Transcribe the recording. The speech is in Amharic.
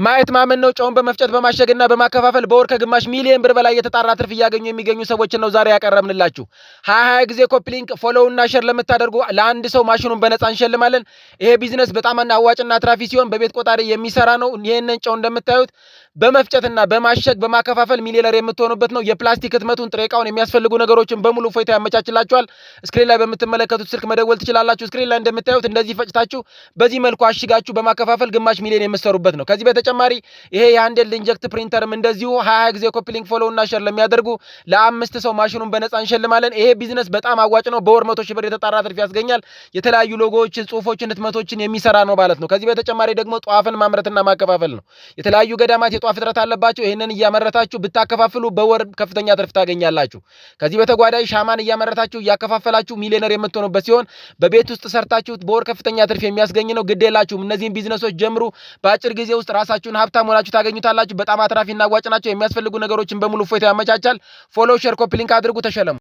ማየት ማመን ነው። ጨውን በመፍጨት በማሸግና በማከፋፈል በወር ከግማሽ ሚሊዮን ብር በላይ የተጣራ ትርፍ እያገኙ የሚገኙ ሰዎችን ነው ዛሬ ያቀረብንላችሁ። 20 ጊዜ ኮፒሊንክ ፎሎው እና ሼር ለምታደርጉ ለአንድ ሰው ማሽኑን በነፃ እንሸልማለን። ይሄ ቢዝነስ በጣም አዋጭና አትራፊ ሲሆን በቤት ቆጣሪ የሚሰራ ነው። ይሄንን ጨው እንደምታዩት በመፍጨትና በማሸግ በማከፋፈል ሚሊዮነር የምትሆኑበት ነው። የፕላስቲክ ህትመቱን ጥሬ ዕቃውን የሚያስፈልጉ ነገሮችን በሙሉ ፎይታ ያመቻችላችኋል። ስክሪን ላይ በምትመለከቱት ስልክ መደወል ትችላላችሁ። ስክሪን ላይ እንደምታዩት እንደዚህ ፈጭታችሁ በዚህ መልኩ አሽጋችሁ በማከፋፈል ግማሽ ሚሊዮን የምትሰሩበት ነው። ከዚህ በተጨማሪ ይሄ የሃንድል ኢንጀክት ፕሪንተርም እንደዚሁ 20 ጊዜ ኮፒሊንክ ፎሎው እና ሼር ለሚያደርጉ ለአምስት ሰው ማሽኑን በነፃ እንሸልማለን። ይሄ ቢዝነስ በጣም አዋጭ ነው። በወር 100,000 ብር የተጣራ ትርፍ ያስገኛል። የተለያዩ ሎጎዎችን፣ ጽሁፎችን፣ ህትመቶችን የሚሰራ ነው ማለት ነው። ከዚህ በተጨማሪ ደግሞ ጧፍን ማምረትና ማከፋፈል ነው። የተለያዩ ገዳማት የጧፍ እጥረት አለባቸው። ይሄንን እያመረታችሁ ብታከፋፍሉ በወር ከፍተኛ ትርፍ ታገኛላችሁ። ከዚህ በተጓዳኝ ሻማን እያመረታችሁ እያከፋፈላችሁ ሚሊዮነር የምትሆኑበት ሲሆን በቤት ውስጥ ሰርታችሁ በወር ከፍተኛ ትርፍ የሚያስገኝ ነው። ግድ የላችሁም፣ እነዚህን ቢዝነሶች ጀምሩ። በአጭር ጊዜ ውስጥ ራሳችሁን ሀብታም ሆናችሁ ታገኙታላችሁ። በጣም አትራፊና አዋጭ ናቸው። የሚያስፈልጉ ነገሮችን በሙሉ ፎይታ ያመቻቻል። ፎሎ፣ ሼር፣ ኮፒ ሊንክ አድርጉ። ተሸለሙ።